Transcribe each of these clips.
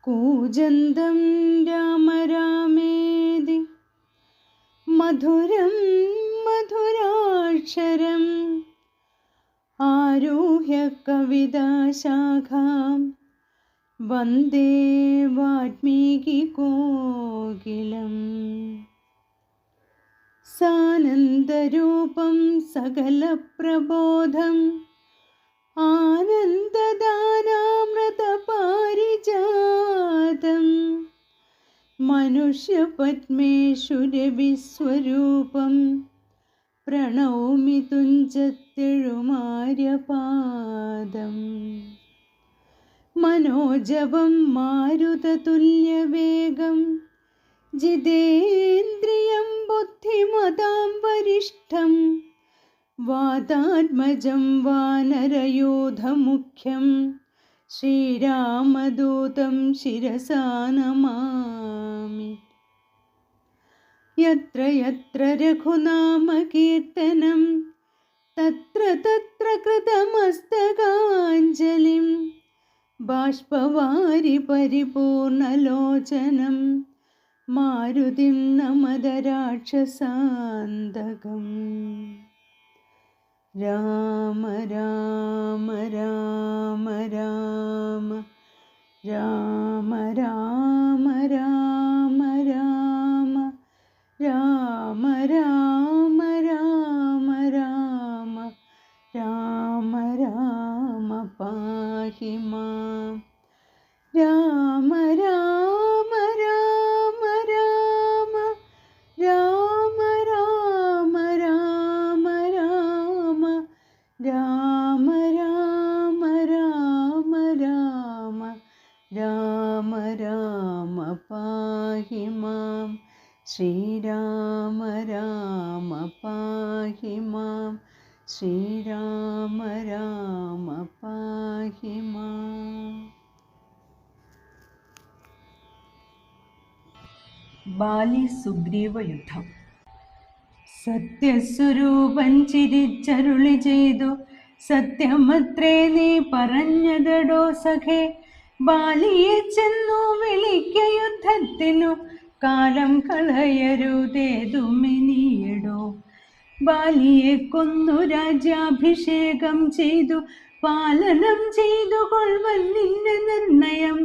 കൂജന്തം രാമ രാമേതി മധുരം മധുരാക്ഷരം ആരുഹ്യ കവിതാശാഖാം വന്ദേ വാൽമീകി കോകിലം. സാനന്ദരൂപം സകലപ്രബോധം ആനന്ദദാനാമൃതപാരിജാതം മനുഷ്യപത്മേഷുരവിസ്വരൂപം പ്രണൗമി തുഞ്ചത്തെഴുമാര്യപാദം. മനോജവം മാരുതതുല്യവേഗം ജിതേന്ദ്രിയം ബുദ്ധിമതാം വരിഷ്ഠം വാതാത്മജം വാനരയൂഥമുഖ്യം ശ്രീരാമദൂതം ശിരസാ നമാമി. യത്ര യത്ര രഘുനാമകീർത്തനം തത്ര തത്ര കൃതമസ്തകാഞ്ജലിം ബാഷ്പവാരി പരിപൂർണലോചനം മാരുതിം നമത രാക്ഷസാന്തകം. രാമ രാമ രാമ രാമ രാമ രാമ രാമ രാമ രാമ രാമ രാമ രാമ രാമ രാമ പാഹി മാം. രാമ രാമ രാമ രാമ രാമ രാമ രാമ രാമ രാമ രാമ രാമ രാമ രാമ രാമ പാഹി മാം. ശ്രീരാമ രാമ പാഹി മാം. ശ്രീരാമ രാമ പാഹി മാം. ബാലി സുഗ്രീവ യുദ്ധം. സത്യസ്വരൂപൻ ചിരിച്ചരുളി ചെയ്തു, സത്യമത്രേ നീ പറഞ്ഞതടോ സഖേ. ബാലിയെ ചെന്നു വിളിക്ക യുദ്ധത്തിനു, കാലം കളയരുതേതുമിനിയടോ. ബാലിയെ കൊന്നു രാജ്യാഭിഷേകം ചെയ്തു, പാലനം ചെയ്തു കൊൾവൻ നിന്റെ നിർണയം.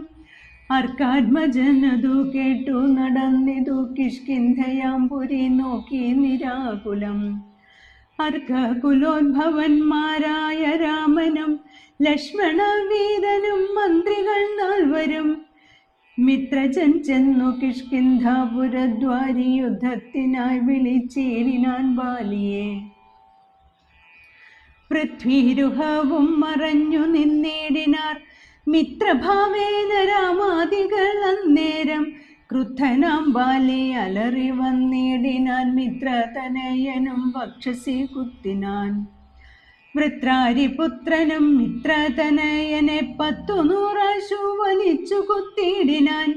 അർക്കാത്മജനതു കേട്ടു നടന്നിതു കിഷ്കിന്ധയാംപുരി നോക്കി നിരാകുലം. അർക്കകുലോദ്ഭവന്മാരായ രാമനും ലക്ഷ്മണ വീരനും മന്ത്രികൾ 4 മിത്രജൻ ചെന്നു കിഷ്കിന്ധാപുരദ്വാരി യുദ്ധത്തിനായി വിളിച്ചേരിനാൻ ബാലിയെ. പൃഥ്വീരുഹവും മറഞ്ഞു നിന്നേടിനാർ മിത്രഭാവേന രാമാദികൾ അന്നേരം. ക്രുദ്ധനാം ബാലി അലറി വന്നേടിനാൻ മിത്രതനയനും വക്ഷസി കുത്തിനാൻ. വൃത്രാരിപുത്രനും മിത്രതനയനെ 10 വലിച്ചു കുത്തിയിടിനാൻ.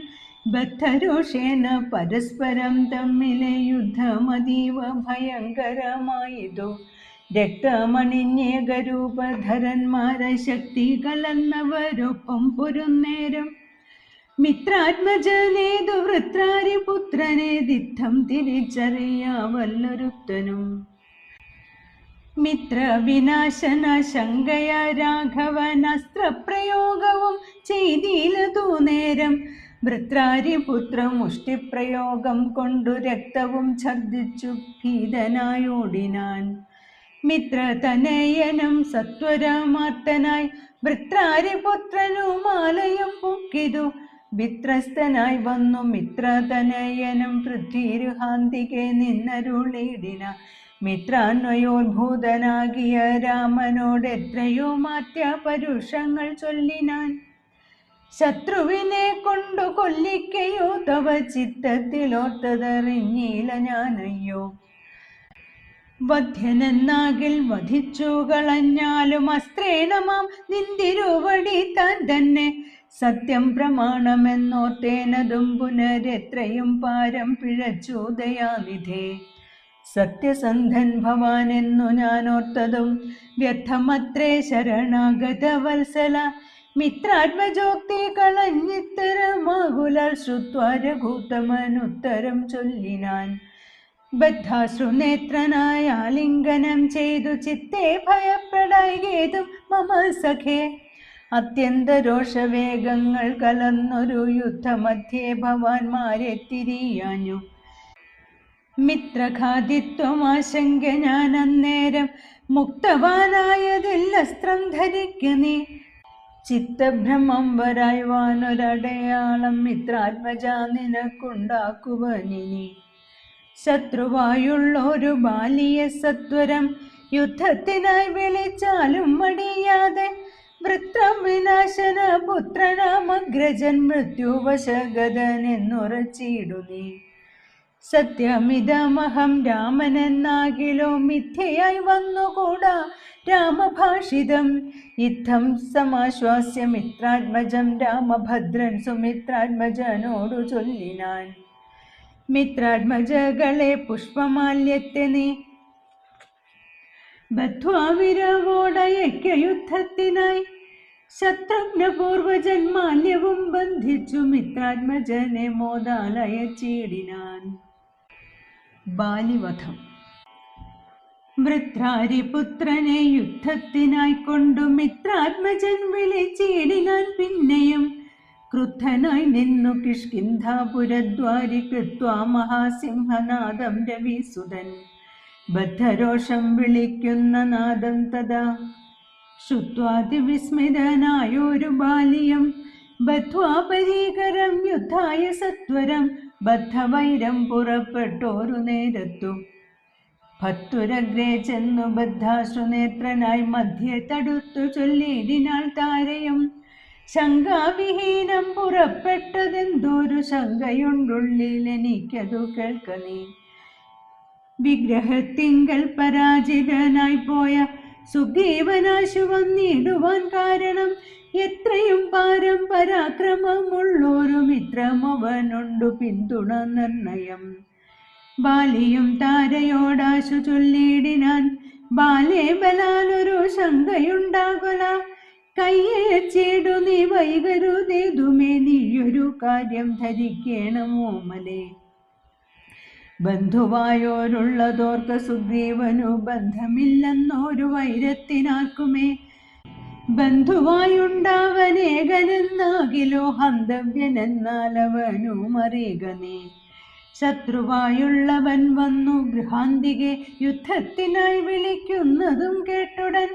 ബദ്ധരോഷേണ പരസ്പരം തമ്മിലെ യുദ്ധമതീവ ഭയങ്കരമായിതു. രക്തമണിഞ്ഞേകരൂപധരന്മാരെ ശക്തി കലർന്നവരൊപ്പം പൊരുന്നേരം. മിത്രാത്മജനേതു വൃത്രാരിപുത്രനേതിത്തം തിരിച്ചറിയാവല്ലൊരുത്തനും. മിത്രവിനാശന ശങ്കയ രാഘവൻ അസ്ത്രപ്രയോഗവും ചെയ്തിലതു നേരം. വൃത്രാരിപുത്ര മുഷ്ടിപ്രയോഗം കൊണ്ടു രക്തവും ഛർദിച്ചു ഭീതനായോടിനാൻ. മിത്രതനയനും സത്വരമാർത്തനായി വൃത്രാരിപുത്രനുമാലയം പൊക്കിതു. വിത്രസ്തനായി വന്നു മിത്രതനയനും പൃഥ്വീരുഹാന്തികെ നിന്നരുളിടിന. മിത്രാന്വയോദ്ഭൂതനാകിയ രാമനോട് എത്രയോ മാത്യ പരുഷങ്ങൾ ചൊല്ലിനാൻ. ശത്രുവിനെ കൊണ്ടു കൊല്ലിക്കയോ തവ ചിത്തത്തിലോർത്തതറിഞ്ഞില്ല ഞാനയ്യോ. വധ്യനെന്നാകിൽ വധിച്ചു കളഞ്ഞാലും അസ്ത്രേണമാം നിന്തിരുവടി താൻ തന്നെ. സത്യം പ്രമാണമെന്നോർത്തേനതും പുനരെത്രയും പാരം പിഴച്ചു ദയാനിധേ. സത്യസന്ധൻ ഭവാനെന്നു ഞാനോർത്തതും വ്യർത്ഥമത്രേ ശരണാഗത വത്സല. മിത്രാത്മജോക്തി കളഞ്ഞിത്തരമാകുലാൽ ശ്രുത്വാ രഘൂത്തമനുത്തരം ചൊല്ലിനാൻ. ബദ്ധാശ്രുനേത്രനായ ആലിംഗനം ചെയ്തു ചിത്തെ ഭയപ്പെടായികേതും മമ സഖേ. അത്യന്ത രോഷവേഗങ്ങൾ കലർന്നൊരു യുദ്ധമധ്യേ ഭവാന്മാരെ തിരിയാഞ്ഞു. മിത്രഘാതിത്വമാശങ്ക ഞാൻ അന്നേരം മുക്തവാനായതിൽ അസ്ത്രം ധരിക്ക നീ. ചിത്തഭ്രമം വരായ്വാനൊരടയാളം മിത്രാത്മജ നിനക്കുണ്ടാക്കുവനിനി. ശത്രുവായുള്ളൊരു ബാലിയെ സത്വരം യുദ്ധത്തിനായി വിളിച്ചാലും മടിയാതെ. വൃത്രം വിനാശന പുത്രനാമഗ്രജൻ മൃത്യുവശഗതൻ എന്നുറച്ചിടു നീ. സത്യമിതമഹം രാമനെന്നാകിലോ മിഥ്യയായി വന്നുകൂടാ രാമഭാഷിതം. യുദ്ധം സമാശ്വാസ്യ മിത്രാത്മജം രാമഭദ്രൻ സുമിത്രാത്മജനോടു ചൊല്ലിനാൻ. മിത്രാത്മജകളെ പുഷ്പമാല്യത്തെ നീ ബദ്ധ്വാ വിരവോടയക്ക യുദ്ധത്തിനായി. ശത്രുഘ്ന പൂർവജന്മാല്യവും ബന്ധിച്ചു മിത്രാത്മജനെ മോദാലയച്ചിടിനാൻ. ബാലിവധം. വൃത്രാരിപുത്രനെ യുദ്ധത്തിനായി കൊണ്ടു മിത്രാത്മജൻ വിളിച്ചിടിനാൻ. പിന്നെയും ക്രുദ്ധനായി നിന്നു കിഷ്കിന്ധാപുരദ്വാരി കൃത്വാ മഹാസിംഹനാദം രവിസുതൻ. ബദ്ധരോഷം വിളിക്കുന്ന നാദം തഥാ ശ്രുത്വാതിവിസ്മിതനായൊരു ബാലിയം. ബദ്ധ്വാ പരീകരം യുദ്ധായ സത്വരം ബദ്ധവൈരം പുറപ്പെട്ടോരു നേരത്തു. ഭത്തുരഗ്രേ ചെന്നു ബദ്ധാശ്രുനേത്രനായി മധ്യേ തടുത്തു ചൊല്ലിടിനാൾ താരയും. ശങ്കാവിഹീനം പുറപ്പെട്ടതെന്തോരു ശങ്കയുണ്ടുള്ളിൽ എനിക്കതു കേൾക്ക നീ. വിഗ്രഹത്തിങ്കൽ പരാജിതനായി പോയ സുഗ്രീവനാശു വന്നിടുവാൻ കാരണം. എത്രയും പാരം പരാക്രമമുള്ളൊരു മിത്രമവനുണ്ടു പിന്തുണ നിർണയം. ബാലിയും താരയോടാശു ചൊല്ലിടിനാൻ. ബാലേ ബലാലൊരു ശങ്കയുണ്ടാകുല. കയ്യേച്ചിടു നീ വൈകരുതേതുമേ നീയൊരു കാര്യം ധരിക്കേണമോ മലേ. ബന്ധുവായോരുള്ളതോർക്ക സുഗ്രീവനു ബന്ധമില്ലെന്നൊരു വൈരത്തിനാർക്കുമേ. ബന്ധുവായുണ്ടാവനേകനെന്നാകിലോ ഹന്തവ്യനെന്നാലവനു മറിയുക നീ. ശത്രുവായുള്ളവൻ വന്നു ഗൃഹാന്തികെ യുദ്ധത്തിനായി വിളിക്കുന്നതും കേട്ടുടൻ.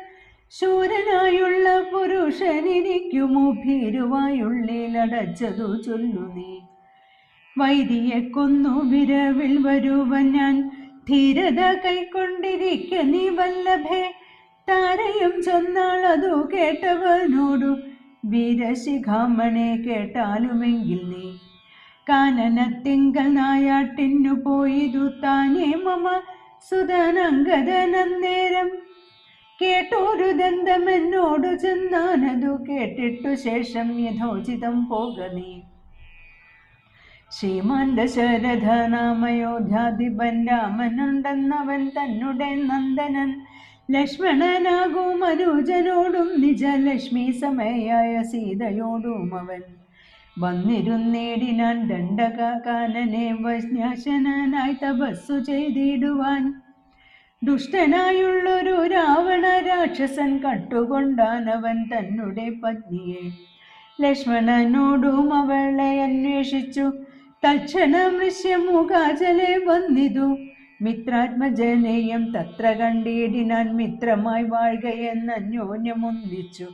ശൂരനായുള്ള പുരുഷനിരിക്കുമോ ഭീരുവായുള്ളിലടച്ചതു ചൊല്ലു നീ. വൈരിയെ കൊന്നു വിരവിൽ വരുവൻ ഞാൻ ധീരത കൈക്കൊണ്ടിരിക്ക നീ വല്ലഭേ. താരയും ചൊന്നാളതു കേട്ടവനോടു വീരശിഖാമണെ കേട്ടാലുമെങ്കിൽ നീ. കാനനത്തിങ്കൽ നായാട്ടിനു പോയിതു താനേ മമ സുതനങ്കദനന്നേരം. കേട്ടോരു ദന്തമെന്നോടു ചെന്നാനതു കേട്ടിട്ടു ശേഷം യഥോചിതം പോക നീ. ശ്രീമാൻ ദശരഥ നാമയോധ്യാധിപൻ രാമനുണ്ടെന്നവൻ തന്നെ നന്ദനൻ. ലക്ഷ്മണനാകും അനുജനോടും നിജലക്ഷ്മി സമയായ സീതയോടും അവൻ വന്നിരുന്നേടിനാൻ. ദണ്ഡകാനനെ വജ്ഞാശനായി തപസ്സു ചെയ്തിടുവാൻ. ദുഷ്ടനായുള്ളൊരു രാവണ രാക്ഷസൻ കട്ടുകൊണ്ടാനവൻ തന്നെ പത്നിയെ. ലക്ഷ്മണനോടും അവളെ അന്വേഷിച്ചു. തൽക്ഷണം ഋഷ്യമുഖാചലെ വന്നിതു. മിത്രാത്മജനെയും തത്ര കണ്ടിടിനാൻ. മിത്രമായി വാഴുകയെന്ന് അന്യോന്യമൊന്നിച്ചു.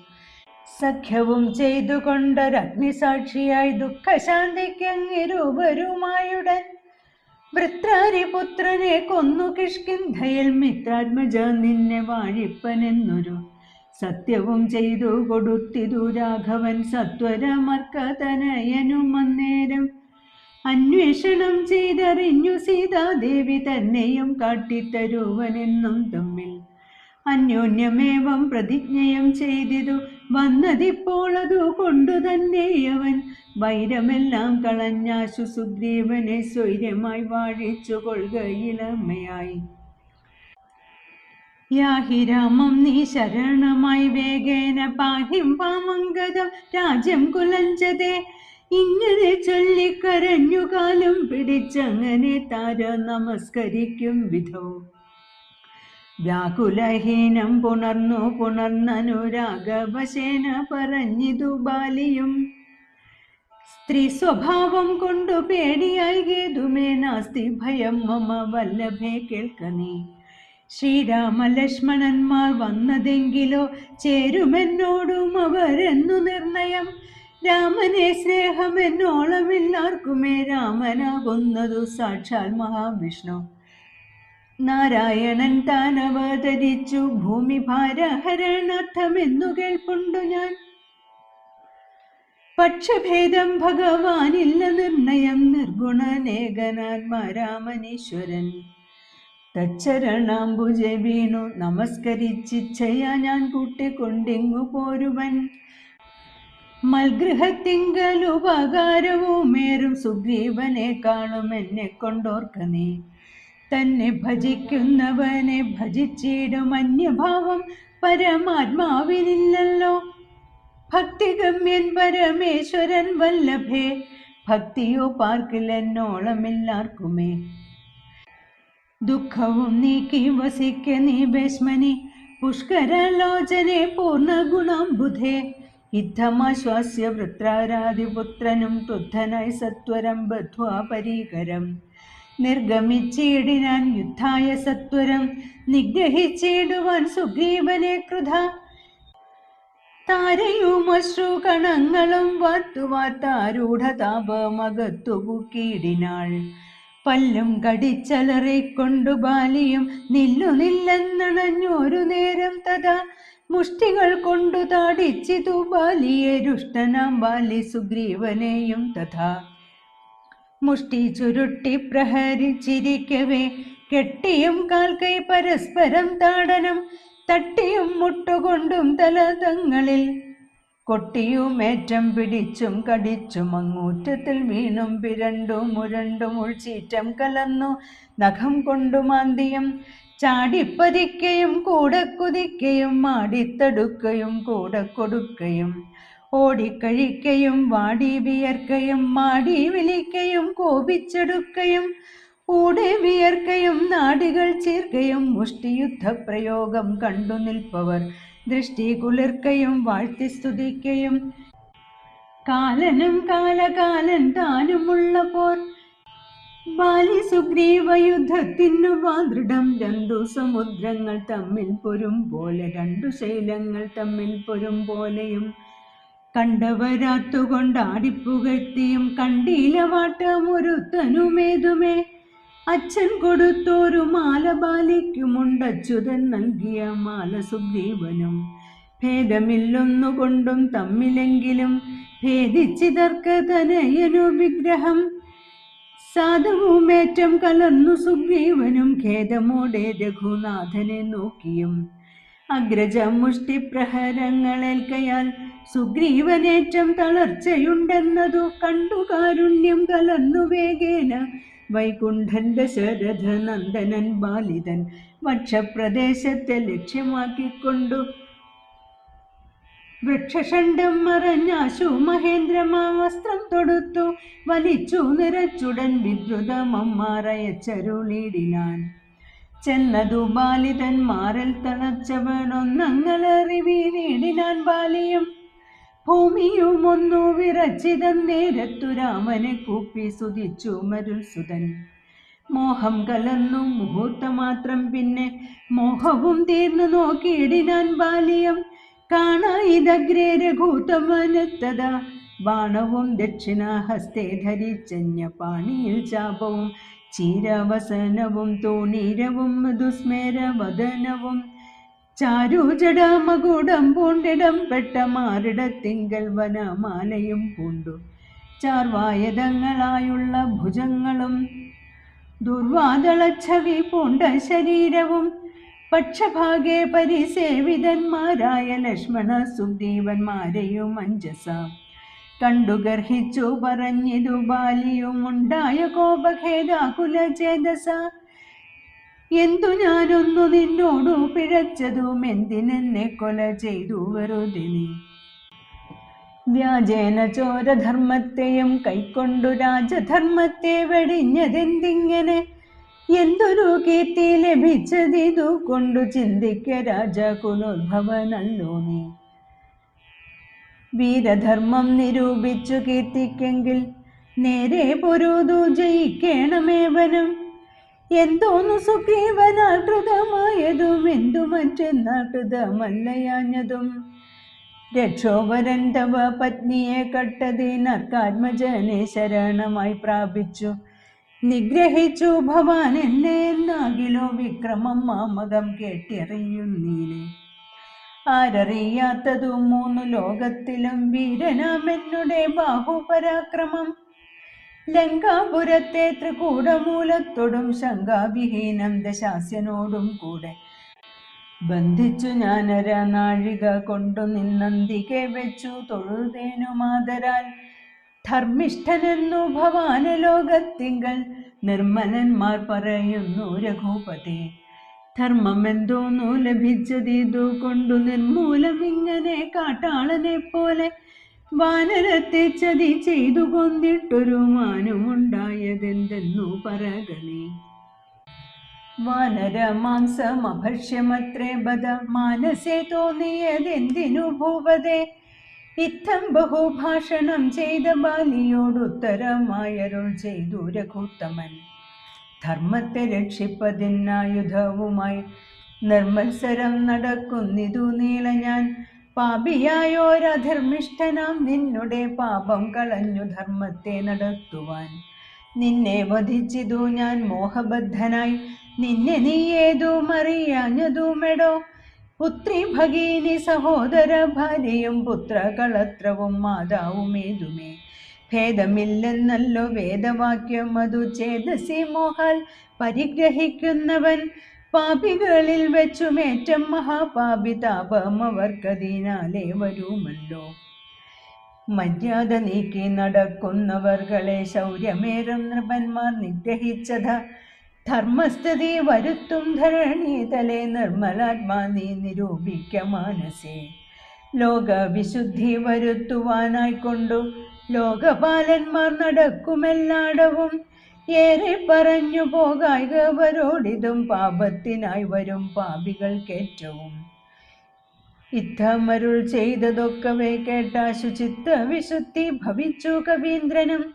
സഖ്യവും ചെയ്തുകൊണ്ടൊരഗ്നിസാക്ഷിയായി ദുഃഖശാന്തിക്കങ്ങിരുവരുമായുടൻ. വൃത്രാരിപുത്രനെ കൊന്നു കിഷ്കിന്ധയിൽ മിത്രാത്മജ നിന്നെ വാഴിപ്പനെന്നൊരു സത്യവും ചെയ്തു കൊടുത്തിതു രാഘവൻ. സത്വരമർക്കതനയനും അന്നേരം അന്വേഷണം ചെയ്തറിഞ്ഞു സീതാദേവി തന്നെയും കാട്ടിത്തരുവനെന്നും തമ്മിൽ. അന്യോന്യമേവം പ്രതിജ്ഞയും ചെയ്തിതു വന്നതിപ്പോൾ അതു കൊണ്ടു തന്നെയവൻ. വൈരമെല്ലാം കളഞ്ഞാശു സുഗ്രീവനെ സ്വൈര്യമായി വാഴിച്ചു കൊള്ളുകയിലമ്മയായി. യാഹി രാമം നീ ശരണമായി വേഗേന പാഹിം പാമംഗതം രാജ്യം കുലഞ്ചതേ. ഇങ്ങനെ ചൊല്ലിക്കരഞ്ഞു കാലം പിടിച്ചങ്ങനെ താര നമസ്കരിക്കും വിധോ. വ്യാകുലഹീനം പുണർന്നനുരാഗവശേന പറഞ്ഞിതു ബാലിയും. സ്ത്രീ സ്വഭാവം കൊണ്ടു പേടിയായി ഗേതുമേ നാസ്തി ഭയം മമ വല്ലഭേ കേൾക്ക നീ. ശ്രീരാമലക്ഷ്മണന്മാർ വന്നതെങ്കിലോ ചേരുമെന്നോടും അവരെന്നു നിർണയം. രാമനെ സ്നേഹമെന്നോളമില്ലാർക്കുമേ രാമനാകുന്നതു സാക്ഷാൽ മഹാവിഷ്ണു. നാരായണൻ താൻ അവതരിച്ചു ഭൂമിഭാരഹരണാർത്ഥമെന്നു കേൾപ്പുണ്ടു ഞാൻ. പക്ഷഭേദം ഭഗവാനില്ല നിർണയം നിർഗുണനേകനാത്മാരാമനീശ്വരൻ. തച്ചരണാംബുജെ വീണു നമസ്കരിച്ചിച്ഛയാ ഞാൻ കൂട്ടിക്കൊണ്ടിങ്ങു പോരുവൻ. മൽഗൃഹത്തിങ്കൽ ഉപകാരവുമേറും സുഗ്രീവനെ കാണും എന്നെ കൊണ്ടോർക്ക നീ. തന്നെ ഭജിക്കുന്നവനെ ഭജിച്ചിടും അന്യഭാവം പരമാത്മാവിനില്ലല്ലോ. ഭക്തിഗമ്യൻ പരമേശ്വരൻ വല്ലഭേ ഭക്തിയോ പാർക്കില്ലെന്നോളമില്ലാർക്കുമേ. ദുഃഖവും നീക്കി വസിക്ക നീ ഭീഷ്മനി പുഷ്കരലോചനെ പൂർണ്ണ ഗുണാംബുധേ. യുദ്ധമാശ്വാസ്യ വൃത്രാരാതിപുത്രനും ക്രുദ്ധനായി സത്വരം ബദ്ധ്വാ പരീകരം. നിർഗമിച്ചിടിനാൻ യുദ്ധായ സത്വരം നിഗ്രഹിച്ചിടുവാൻ സുഗ്രീവനെ കൃത. താരയും അശ്രു കണങ്ങളും വാർത്തുവാർത്താരൂഢതാപമകത്തു പൂക്കിയിടിനാൾ. പല്ലും കടിച്ചലറിക്കൊണ്ടു ബാലിയും നില്ലെന്നണഞ്ഞൊരു നേരം തഥാ. മുഷ്ടികൾ കൊണ്ടു താടിച്ചിതു ബാലിയെ രുഷ്ടനാം ബാലി സുഗ്രീവനെയും തഥാ. മുഷ്ടി ചുരുട്ടി പ്രഹരിച്ചിരിക്കവേ കെട്ടിയും കാൽക്കൈ പരസ്പരം താടനം. തട്ടിയും മുട്ടുകൊണ്ടും തല തങ്ങളിൽ കൊട്ടിയുമേറ്റം പിടിച്ചും കടിച്ചും അങ്ങൂറ്റത്തിൽ വീണും പിരണ്ടും മുരണ്ടും ഉൾച്ചീറ്റം കലർന്നു നഖം കൊണ്ടു മാന്തിയും ചാടിപ്പതിക്കയും കൂടെ കുതിക്കയും മാടിത്തടുക്കയും കൂടെ കൊടുക്കയും ഓടിക്കഴിക്കയും വാടി വിയർക്കയും മാടി വിളിക്കയും കോപിച്ചെടുക്കയും കൂടെ വിയർക്കയും നാടികൾ ചീർക്കയും മുഷ്ടിയുദ്ധപ്രയോഗം കണ്ടു നിൽപ്പവർ ദൃഷ്ടി കുളിർക്കയും വാഴ്ത്തി സ്തുതിക്കയും. കാലനും കാലകാലൻ താനുമുള്ള പോർ ബാലി സുഗ്രീവ യുദ്ധത്തിനു വാദൃഢം. രണ്ടു സമുദ്രങ്ങൾ തമ്മിൽ പൊരും പോലെ രണ്ടു ശൈലങ്ങൾ തമ്മിൽ പൊരും പോലെയും കണ്ടവരാത്തുകൊണ്ടാടിപ്പുകഴ്ത്തിയും കണ്ടീല വാട്ടമൊരുത്തനുമേതുമേ. അച്ഛൻ കൊടുത്തോരു മാല ബാലിക്കുമുണ്ടച്യുതൻ നൽകിയ മാല സുഗ്രീവനും. ഭേദമില്ലൊന്നുകൊണ്ടും തമ്മിലെങ്കിലും ഭേദിച്ചിതർക്ക തനയനു വിഗ്രഹം. സാധവുമേറ്റം കലർന്നു സുഗ്രീവനും ഖേദമോടെ രഘുനാഥനെ നോക്കിയും. അഗ്രജമുഷ്ടിപ്രഹരങ്ങളേൽക്കയാൽ സുഗ്രീവനേറ്റം തളർച്ചയുണ്ടെന്നതു കണ്ടു കാരുണ്യം കലർന്നു വേഗേന വൈകുണ്ഠൻ ദശരഥ നന്ദനൻ ബാലിതൻ വക്ഷപ്രദേശത്തെ ലക്ഷ്യമാക്കിക്കൊണ്ടു വൃക്ഷഷണ്ഡം മറഞ്ഞാശു മഹേന്ദ്രമാ വസ്ത്രം തൊടുത്തു വലിച്ചു നിറച്ചുടൻ വിദ്രുതമമ്മാറയച്ചരുളിടിനാൻ. ചെന്നതു ബാലിതൻ മാറൽ തണച്ചവനൊന്നങ്ങളറി വീണിടിനാൻ ബാലിയും. ഭൂമിയും ഒന്നു വിറച്ചിതം നേരത്തു രാമനെ കൂപ്പി സുതിച്ചു മരുത്സുതൻ. മോഹം കലർന്നു മുഹൂർത്തമാത്രം പിന്നെ മോഹവും തീർന്നു നോക്കിയിടിനാൻ ബാലിയം. കാണായിതഗ്രേ രഘൂതമനെത്തതാ ബാണവും ദക്ഷിണഹസ്തേ ധരിച്ചന്യ പാണിയിൽ ചാപവും ചീരവസനവും തോണീരവും മധുസ്മേരവദനവും ചാരുജടാമകൂടം പൂണ്ടിടം പെട്ട മാറിടത്തിങ്കൽ വനമാലയും പൂണ്ടു ചാർവായതങ്ങളായുള്ള ഭുജങ്ങളും ദുർവാദളച്ഛവി പൂണ്ട ശരീരവും പക്ഷഭാഗേ പരിസേവിതന്മാരായ ലക്ഷ്മണ സുഗ്രീവന്മാരെയും അഞ്ജസ കണ്ടു ഗർഹിച്ചു പറഞ്ഞിതു ബാലിയും ഉണ്ടായ കോപഖേദാകുല ചേതസ. എന്തു ഞാനൊന്നു നിന്നോടു പിഴച്ചതും എന്തിനെന്നെ കൊല ചെയ്തു വെറുതെ നീ. വ്യാജേന ചോരധർമ്മത്തെയും കൈക്കൊണ്ടു രാജധർമ്മത്തെ വെടിഞ്ഞതെന്തിങ്ങനെ? എന്തൊരു കീർത്തി ലഭിച്ചതിതു കൊണ്ടു ചിന്തിക്ക രാജകുലോദ്ഭവനല്ലോ നീ. വീരധർമ്മം നിരൂപിച്ചു കീർത്തിക്കെങ്കിൽ നേരെ പൊരുതു ജയിക്കേണമേവനും. എന്തോന്നു സുഗ്രീവനാൽ കൃതമായതും എന്തു മറ്റെന്നാൽ കൃതമല്ലയാഞ്ഞതും. രക്ഷോവരൻ തവ പത്നിയെ കട്ടതിനർക്കാത്മജനെ ശരണമായി പ്രാപിച്ചു നിഗ്രഹിച്ചു ഭവാൻ എന്നെ എന്നാകിലോ വിക്രമം മാമകം കേട്ടിറിയുന്നീനെ. ആരറിയാത്തതു മൂന്നു ലോകത്തിലും വീരനാമെന്നുടെ ബാഹുപരാക്രമം. ലങ്കാപുരത്തെ ത്രികൂടമൂലത്തോടും ശങ്കാവിഹീനം ദശാസ്യനോടും കൂടെ ബന്ധിച്ചു ഞാനര നാഴിക കൊണ്ടു നിന്നന്തികെ വെച്ചു തൊഴുതേനു മാതരാൽ. ധർമ്മിഷ്ഠനെന്നു ഭവാന ലോകത്തിങ്കൽ നിർമ്മലന്മാർ പറയുന്നു രഘുപതി. ധർമ്മമെന്തോന്നു ലഭിച്ചതിതു കൊണ്ടു നിർമൂലം ഇങ്ങനെ കാട്ടാളനെ പോലെ വാനരത്തെ ചതി ചെയ്തു കൊന്നിട്ടൊരു മാനുമുണ്ടായതെന്തെന്നു പറകണേ. വാനര മാംസം അഭക്ഷ്യമത്രേ ബദ മാനസേ തോന്നിയതെന്തിനു ഭൂപതേ. ഇത്തം ബഹുഭാഷണം ചെയ്ത ബാലിയോടുത്തരമായരുൾ ചെയ്തു രഘുത്തമൻ. ധർമ്മത്തെ രക്ഷിപ്പതിനായുധവുമായി നിർമത്സരം നടക്കുന്നിതു നീള ഞാൻ. പാപിയായോരധർമ്മിഷ്ഠനാം നിന്നുടെ പാപം കളഞ്ഞു ധർമ്മത്തെ നടത്തുവാൻ. നിന്നെ വധിച്ചിതു ഞാൻ മോഹബദ്ധനായി നിന്നെ നീ ഏതുമറിയാഞ്ഞതുമെടോ. പുത്രി ഭഗീനി സഹോദര ഭാര്യയും പുത്രകളത്രവും മാതാവുമേതുമേ ഭേദമില്ലെന്നല്ലോ വേദവാക്യം. അതു ചേതസി മോഹാൽ പരിഗ്രഹിക്കുന്നവൻ പാപികളിൽ വെച്ചുമേറ്റം മഹാപാപി. താപം അവർക്കതിനാലേ വരുമല്ലോ. മര്യാദ നീക്കി നടക്കുന്നവർകളെ ശൗര്യമേറും നൃപന്മാർ നിഗ്രഹിച്ചത. ധർമ്മസ്ഥിതി വരുത്തും ധരണീതലെ നിർമ്മലാത്മാ നീ നിരൂപിക്ക മാനസേ. ലോകവിശുദ്ധി വരുത്തുവാനായിക്കൊണ്ടു ലോകപാലന്മാർ നടക്കുമെല്ലാടവും. ഏറെ പറഞ്ഞു പോകായവരോടിതും പാപത്തിനായി വരും പാപികൾക്കേറ്റവും. ഇത്തമരുൾ ചെയ്തതൊക്കവേ കേട്ടാശു ചിത്ത വിശുദ്ധി ഭവിച്ചു കവീന്ദ്രനും.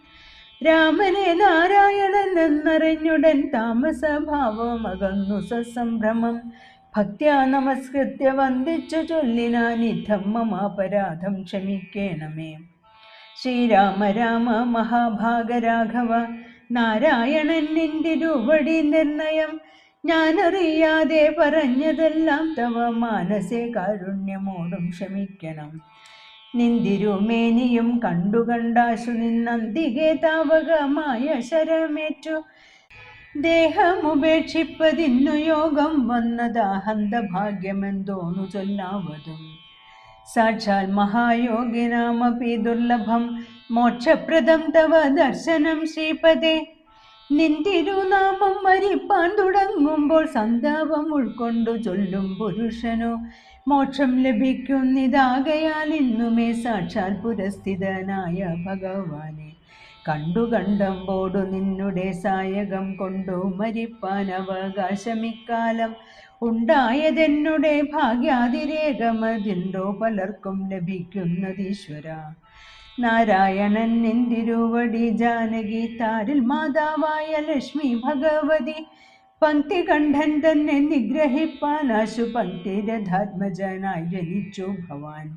രാമനെ നാരായണൻ എന്നറിഞ്ഞുടൻ താമസഭാവമകന്നു സസംഭ്രമം. ഭക്ത്യാ നമസ്കൃത്യ വന്ദിച്ചു ചൊല്ലിനാൻ ഇത്തം മമാപരാധം ക്ഷമിക്കേണമേ. ശ്രീരാമ രാമ മഹാഭാഗരാഘവ നാരായണൻ നിന്റെ രൂപടി നിർണയം. ഞാനറിയാതെ പറഞ്ഞതെല്ലാം തവ മാനസേ കാരുണ്യമോടും ക്ഷമിക്കണം. നിന്തിരുമേനിയും കണ്ടാശു നിന്നന്തികെ താവകമായ ശരമേറ്റു. ദേഹമുപേക്ഷിപ്പതിന്നു യോഗം വന്നതാഹന്ത ഭാഗ്യമെന്തോന്നു ചൊല്ലാവതും. സാക്ഷാൽ മഹായോഗിനാമപി ദുർലഭം മോക്ഷപ്രദം തവ ദർശനം ശ്രീപദേ. നിന്തിരുനാമം മരിപ്പാൻ തുടങ്ങുമ്പോൾ സന്താപം ഉൾക്കൊണ്ടു ചൊല്ലും പുരുഷനു മോക്ഷം ലഭിക്കുന്നിതാകയാൽ ഇന്നുമേ സാക്ഷാൽ പുരസ്ഥിതനായ ഭഗവാനെ കണ്ടമ്പോടു നിന്നുടെ സായകം കൊണ്ടു മരിപ്പാൻ അവകാശമിക്കാലം ഉണ്ടായതെന്നുടെ ഭാഗ്യാതിരേകമതിന്തോ പലർക്കും ലഭിക്കുന്നതീശ്വര. നാരായണൻ നിന്തിരുവടി ജാനകി താരിൽ മാതാവായ ലക്ഷ്മി ഭഗവതി. പങ്ക്തി കണ്ഠൻ തന്നെ നിഗ്രഹിപ്പാനാശു പങ്ക്തിരഥാത്മജനായി ജനിച്ചു ഭവാൻ.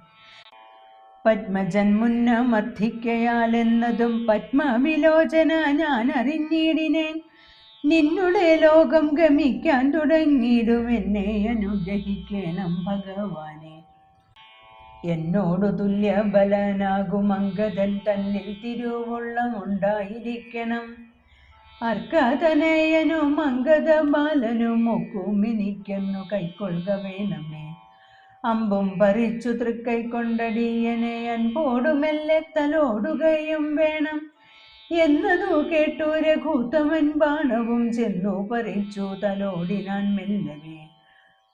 പത്മജൻ മുന്നമർത്ഥിക്കയാലെന്നതും പത്മവിലോചന ഞാൻ അറിഞ്ഞിടിനേൻ. നിന്നുടെ ലോകം ഗമിക്കാൻ തുടങ്ങിയിടും എന്നെ അനുഗ്രഹിക്കണം ഭഗവാനെ. എന്നോടു തുല്യ ബലനാകും അംഗദൻ തന്നിൽ തിരുവുള്ളമുണ്ടായിരിക്കണം. അർക്കതനയനും അംഗദ ബാലനും ഒക്കുമിനിക്കുന്നു കൈക്കൊള്ളുക വേണമേ. അമ്പും പറിച്ചു തൃക്കൈ കൊണ്ടടിയനെ അൻപോടുമെല്ലെ തലോടുകയും വേണം. എന്നതു കേട്ടു രഘുത്തമൻ ബാണവും ചെന്നു പറിച്ചു തലോടിനാൻ മെല്ലവേ.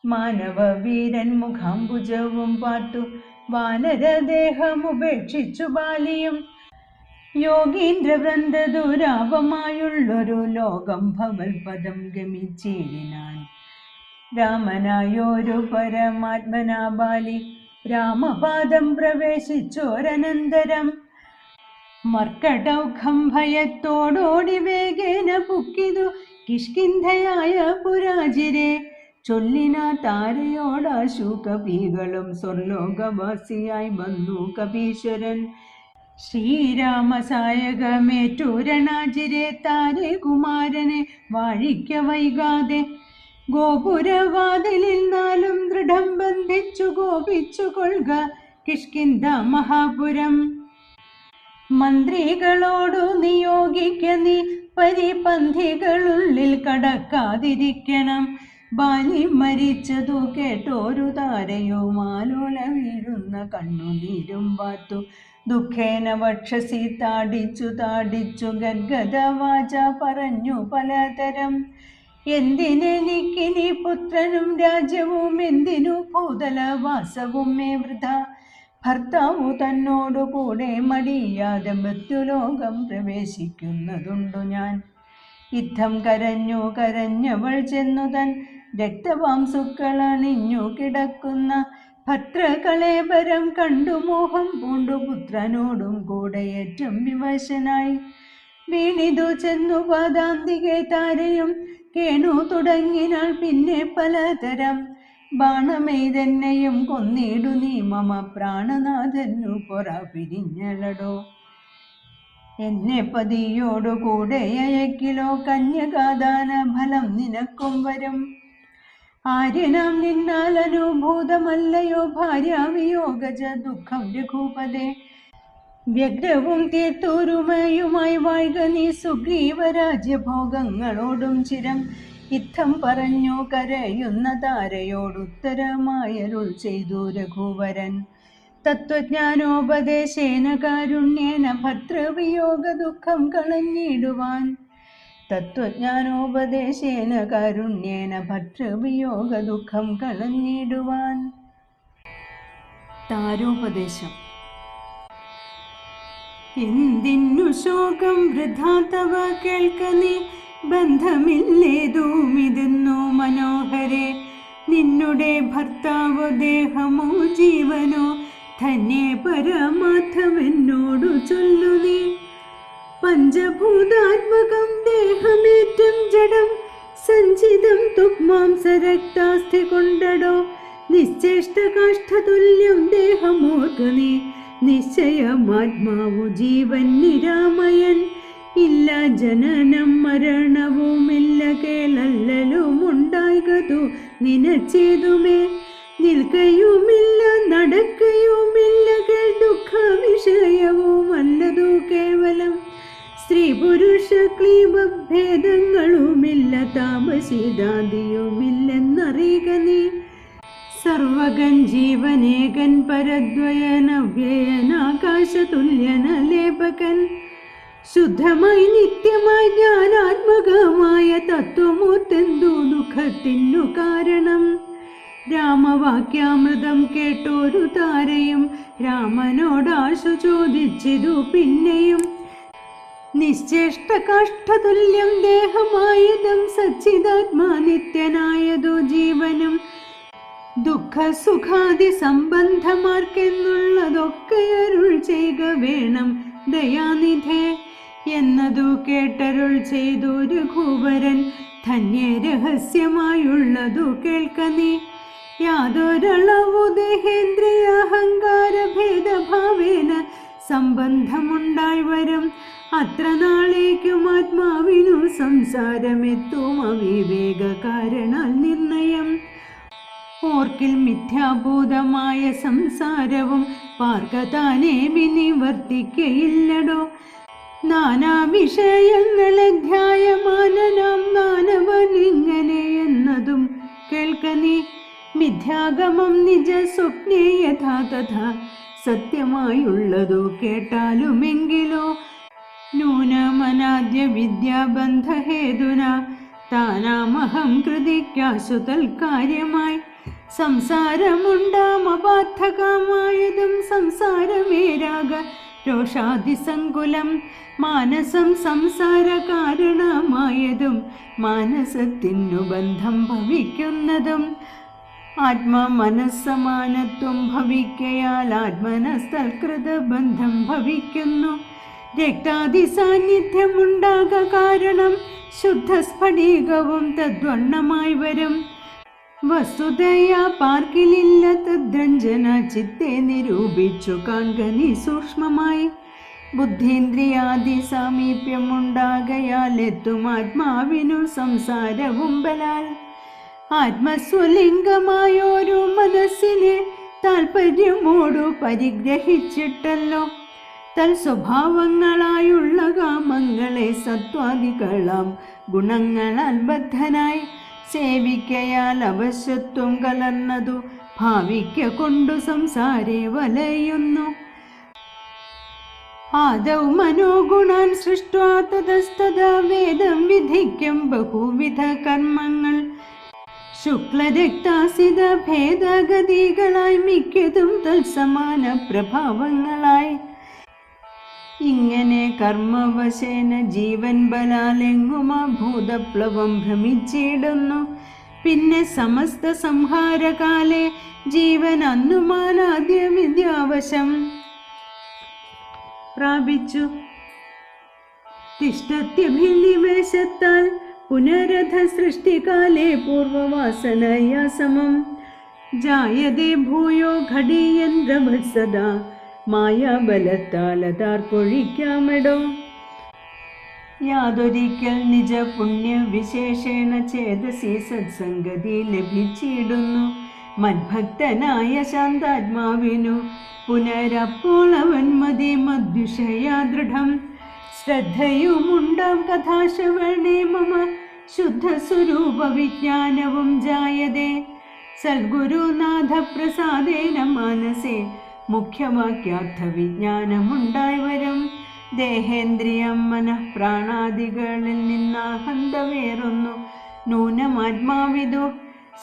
മാനവ വീരൻ മുഖാംബുജവും പാർത്തു വാനരദേഹമുപേക്ഷിച്ചു ബാലിയും യോഗീന്ദ്രവൃന്ദ ദുരാപമായുള്ളൊരു ലോകം ഭവൽപദം ഗമിച്ചിടിനാൻ. രാമനായൊരു പരമാത്മനാ ബാലി രാമപാദം പ്രവേശിച്ചോരനന്തരം മർക്കടൗഖം ഭയത്തോടോടി വേഗേന പുക്കിതു കിഷ്കിന്ധയായ പുരാജിരെ. ചൊല്ലിന താരയോടാശു കപികളും സ്വർലോകവാസിയായി വന്നു കപീശ്വരൻ. ശ്രീരാമസായകമേറ്റു രണാജിരെ താരെ കുമാരനെ വാഴിക്ക വൈകാതെ. ഗോപുരവാതിലിൽ നാലും ദൃഢം ബന്ധിച്ചു ഗോപിച്ചു കൊള്ളുക കിഷ്കിന്ധ മഹാപുരം. മന്ത്രികളോടു നിയോഗിക്ക നീ പരിപന്ധികളുള്ളിൽ കടക്കാതിരിക്കണം. ബാലി മരിച്ചതു കേട്ടോരു താരയും ആലോല വീഴുന്ന കണ്ണുനീരും വാർത്തു ദുഃഖേന വക്ഷസി താടിച്ചു താടിച്ചു ഗദ്ഗദവാച പറഞ്ഞു പലതരം. എന്തിനെനിക്കിനി പുത്രനും രാജ്യവും എന്തിനു ഭൂതലവാസവും മേ വൃഥ. ഭർത്താവു തന്നോടു കൂടെ മടിയാതെ മൃത്യുലോകം പ്രവേശിക്കുന്നതുണ്ടു ഞാൻ. യുദ്ധം കരഞ്ഞു കരഞ്ഞവൾ ചെന്നു തൻ രക്തവാംസുക്കളണിഞ്ഞു കിടക്കുന്ന ഭദ്രകളേബരം കണ്ടു മോഹം പൂണ്ടു പുത്രനോടും കൂടെ ഏറ്റവും വിവശനായി. വീണിതു ചെന്നു പാദാന്തികെ താരയും കേണു തുടങ്ങിനാൾ പിന്നെ പലതരം. ബാണമെയ്തെന്നെയും കൊന്നിടു നീ മമ പ്രാണനാഥനു പൊറ പിരിഞ്ഞളടോ. എന്നെ പതിയോടു കൂടെ അയക്കിലോ കന്യകാദാന ഫലം നിനക്കും വരും. ആര്യനാം നിന്നാൽ അനുഭൂതമല്ലയോ ഭാര്യാവിയോഗജ ദുഃഖം രഘുപതേ. വ്യഗ്രവും തീർത്തോരുമയുമായി വാഴ്ക നീ സുഗ്രീവരാജ്യഭോഗങ്ങളോടും ചിരം. യുദ്ധം പറഞ്ഞു കരയുന്ന താരയോടുത്തരമായരുൾ ചെയ്തു രഘുവരൻ. തത്വജ്ഞാനോപദേശേന കാരുണ്യേന ഭർതൃവിയോഗ ദുഃഖം കളഞ്ഞിടുവാൻ. തത്വജ്ഞാനോപദേശേന കാരുണ്യേന ഭർതൃവിയോഗ ദുഃഖം കളഞ്ഞിടുവാൻ. താരോപദേശം. എന്തിന്നു ശോകം വൃഥാ തവ കേൾക്ക നീ. ബന്ധമില്ലേതുമിതെന്നോ മനോഹരെ. നിന്നുടെ ഭർത്താവോ ദേഹമോ ജീവനോ ധന്യേ പരമാർത്ഥമെന്നോടു ചൊല്ലു നീ. പഞ്ചഭൂതാത്മകം ദേഹമേറ്റം ജഡം സഞ്ചിതം തുക്മാംസരക്താസ്ഥി കൊണ്ടടോ. നിശ്ചേഷ്ടകാഷ്ഠതുല്യം ദേഹമോർക്ക നീ. നിശ്ചയമാത്മാവു ജീവൻ നിരാമയൻ. ഇല്ല ജനനം മരണവുമില്ല കേളല്ലലുമുണ്ടായികതു നിനച്ചേതുമേ. നിൽക്കയുമില്ല നടക്കയുമില്ല കേൾ ദുഃഖ വിഷയവുമല്ലതു കേവലം. സ്ത്രീ പുരുഷ ക്ലീബ ഭേദങ്ങളുമില്ല താപശീതാദിയുമില്ലെന്നറിയുക നീ. സർവകൻ ജീവനേകൻ പരദ്വയനവ്യയനാകാശതുല്യനലേപകൻ. ശുദ്ധമായി നിത്യമായി ജ്ഞാനാത്മകമായ തത്വമൂർത്തെന്തു ദുഃഖത്തിനു കാരണം. രാമവാക്യാമൃതം കേട്ടോരു താരയും രാമനോടാശു ചോദിച്ചിതു പിന്നെയും. നിശ്ചേഷ്ടകാഷ്ഠതുല്യം ദേഹമായതും സച്ചിദാത്മാ നിത്യനായതു ജീവനും. ദുഃഖസുഖാദി സംബന്ധമാർക്കെന്നുള്ളതൊക്കെ അരുൾ ചെയ്യുക വേണം ദയാനിധേ. എന്നതു കേട്ടരുൾ ചെയ്തു രഘുവരൻ. ധന്യ രഹസ്യമായുള്ളതു കേൾക്ക നീ. യാതൊരളവു ദേഹേന്ദ്രിയ അഹങ്കാര ഭേദഭാവേന സംബന്ധമുണ്ടായി വരും. അത്ര നാളേക്കും ആത്മാവിനു സംസാരമെത്തും അവിവേക കാരണാൽ നിർണയം. ഓർക്കിൽ മിഥ്യാഭൂതമായ സംസാരവും പാർക്കതാനേ വിനിവർത്തിക്കയില്ലടോ. നാനാ വിഷയങ്ങളെ ധ്യായമാനനാം നാനവനിങ്ങനെ എന്നതും കേൾക്ക നീ. മിഥ്യാഗമം നിജ സ്വപ്നേ യഥാ തഥാ സത്യമായുള്ളതു കേട്ടാലുമെങ്കിലോ. നൂന ജ്ഞാനമനാദ്യ വിദ്യാബന്ധഹേതുന താനാമഹം കൃതിക്കാശു തൽക്കാര്യമായി സംസാരമുണ്ടാമപാർത്ഥകമായതും സംസാരമേരാഗ രോഷാദിസങ്കുലം മാനസം സംസാര കാരണമായതും മാനസത്തിനു ബന്ധം ഭവിക്കുന്നതും ആത്മമനസ്സമാനത്വം ഭവിക്കയാൽ ആത്മനസ്തൽകൃത ബന്ധം ഭവിക്കുന്നു. രക്താദി സാന്നിധ്യമുണ്ടാക കാരണം ശുദ്ധസ്ഫടികവും തദ്വണ്ണമായി വരും. വസ്തുതയാ പാർക്കിലില്ല തദ്രഞ്ജന ചിത്തെ നിരൂപിച്ചു കാൺക നീ സൂക്ഷ്മമായി. ബുദ്ധീന്ദ്രിയാദി സാമീപ്യമുണ്ടാകയാൽ എത്തും ആത്മാവിനു സംസാരവും ബലാൽ. ആത്മസ്വലിംഗമായോരു മനസ്സിനെ താൽപര്യമോടു പരിഗ്രഹിച്ചിട്ടല്ലോ തൽസ്വഭാവങ്ങളായുള്ള കാമങ്ങളെ സത്വാദികളാം ഗുണങ്ങളാൽ ബദ്ധനായി സേവിക്കയാൽ അവശ്യത്വം കലർന്നതു ഭാവിക്ക കൊണ്ടു സംസാരേ വലയുന്നു. ആദൗ മനോഗുണാൻ സൃഷ്ട്വാ തതസ്തദാ വേദം വിധിക്കും ബഹുവിധ കർമ്മങ്ങൾ ശുക്ലരക്താസിത ഭേദഗതികളായി മിക്കതും തത്സമാന പ്രഭാവങ്ങളായി. ഇങ്ങനെ കർമ്മവശേന ജീവൻ ബലാലെങ്ങുമാ ഭൂതപ്ലവം ഭ്രമിച്ചിടുന്നു. പിന്നെ സമസ്ത സംഹാരകാലെ ജീവൻ അന്നുമാനാദ്യ വിദ്യാവശം പ്രാപിച്ചു. തിഷ്ടത്യഭിനിവേശത്താൽ പുനരഥ സൃഷ്ടികാലേ പൂർവവാസനയാ സമം ജായതേ ഭൂയോ ഘടീയന്ത്രവത്സദാ മായാബലത്താലതാർക്കൊഴിക്കാമെടോ. യാതൊരിക്കൽ നിജ പുണ്യവിശേഷേണ ചേതസി സത്സംഗതി ലഭിച്ചിടുന്നു മദ്ഭക്തനായ ശാന്താത്മാവിനു പുനരപ്പോൾ അവൻ മതി മദ്വിഷയാ ദൃഢം. ശ്രദ്ധയുമുണ്ടാം കഥാശ്രവണേ മമ ശുദ്ധസ്വരൂപ വിജ്ഞാനവും ജായതേ. സദ്ഗുരുനാഥ പ്രസാദേന മാനസേ മുഖ്യവാക്യാർത്ഥ വിജ്ഞാനമുണ്ടായി വരും. ദേഹേന്ദ്രിയം മനഃപ്രാണാദികളിൽ നിന്നാഹന്ത വേറൊന്നു നൂനമാത്മാവിദു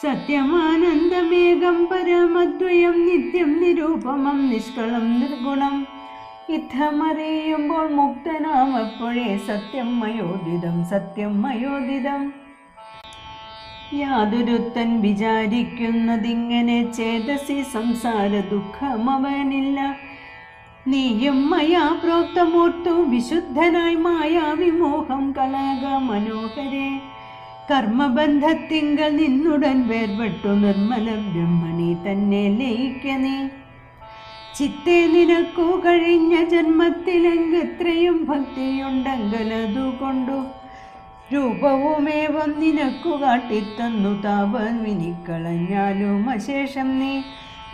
സത്യമാനന്ദമേകം പരമദ്വയം നിത്യം നിരൂപമം നിഷ്കളം നിർഗുണം. ഇത്തമറിയുമ്പോൾ മുക്തനാം അപ്പോഴേ സത്യം മയോദിതം സത്യം മയോദിതം. യാതൊരുത്തൻ വിചാരിക്കുന്നതിങ്ങനെ ചേതസി സംസാര ദുഃഖമവനില്ല. നീയും മയാ പ്രോക്തമൂർത്തു വിശുദ്ധനായി മായാവിമോഹം കളക മനോഹരേ. കർമ്മബന്ധത്തിങ്കൽ നിന്നുടൻ വേർപെട്ടു നിർമ്മല ബ്രഹ്മണി തന്നെ ലയിക്ക നീ. ചിത്തെ നിനക്കു കഴിഞ്ഞ ജന്മത്തിലെങ്കെത്രയും ഭക്തിയുണ്ടെങ്കലതു കൊണ്ടു രൂപവുമേവം നിനക്കു കാട്ടിത്തന്നു താപൻ വിനിക്കളഞ്ഞാലും അശേഷം നീ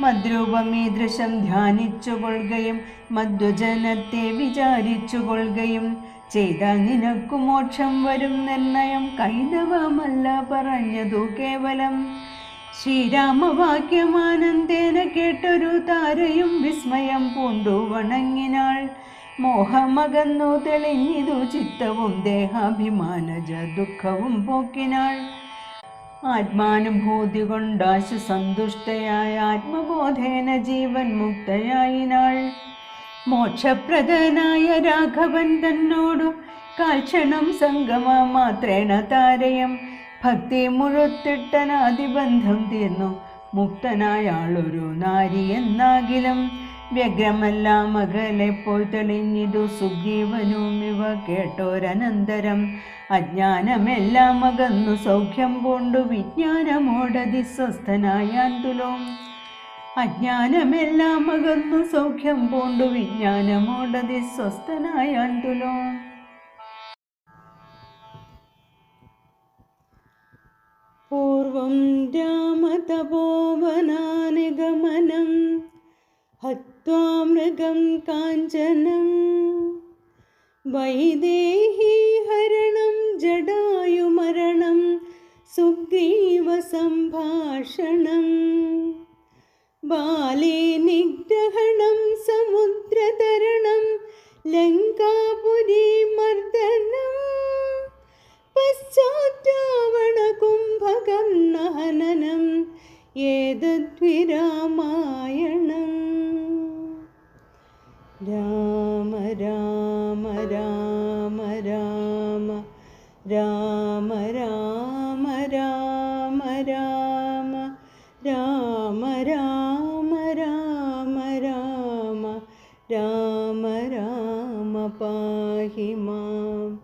മദ്രൂപമീദൃശം ധ്യാനിച്ചു കൊള്ളുകയും മദ്വജനത്തെ വിചാരിച്ചു കൊള്ളുകയും ചെയ്താൽ നിനക്കു മോക്ഷം വരും നിർണയം കൈതവമല്ല പറഞ്ഞതു കേവലം. ശ്രീരാമവാക്യമാനന്ദേന കേട്ടൊരു താരയും വിസ്മയം പൂണ്ടു വണങ്ങിനാൾ. മോഹമകന്നു തെളിഞ്ഞിതു ചിത്തവും ദേഹാഭിമാനജ ദുഃഖവും പോക്കിനാൾ. ആത്മാനുഭൂതി കൊണ്ടാശു സന്തുഷ്ടയായ ആത്മബോധേന ജീവൻ മുക്തയായിനാൾ. മോക്ഷപ്രദനായ രാഘവൻ തന്നോടു കാൽക്ഷണം സംഗമ മാത്രേണ താരയം ഭക്തി മുഴുത്തിട്ടനാദിബന്ധം തീർന്നു മുക്തനായാളൊരു നാരി എന്നാകിലും. വ്യഗ്രമെല്ലാം അകലെ പോയി തെളിഞ്ഞിതു സുഗ്രീവനും ഇവ കേട്ടോരനന്തരം. അജ്ഞാനമെല്ലാം അകന്നു സൗഖ്യം പൂണ്ടു വിജ്ഞാനമോടതി സ്വസ്ഥനായാൻ തുലോം. അജ്ഞാനമെല്ലാം അകന്നു സൗഖ്യം പൂണ്ടു വിജ്ഞാനമോടതി സ്വസ്ഥനായാൻ തുലോം. പൂർവം രാമതപോവനാനിഗമനം ഹത്വാ മൃഗം കാഞ്ചനം വൈദേഹി ഹരണം ജടായുമരണം സുഗ്രീവ സംഭാഷണം ബാലേ നിഗ്രഹണം സമുദ്രതരണം ലങ്കാപുരി മർദ്ദനം പാഹി മാം.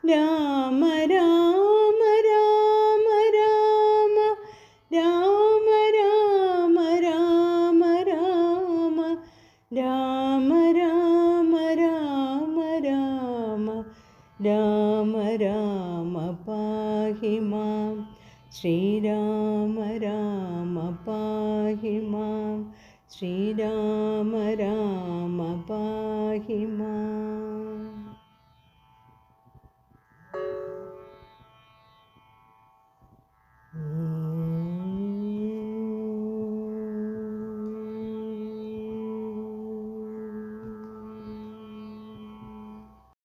രാമ രാമ രാമ രാമ രാമ രാമ രാമ രാമ രാമ രാമ രാമ രാമ രാമ രാമ പാഹി മാം. ശ്രീരാമ രാമ പാഹി മാം. ശ്രീരാമ രാമ പാഹി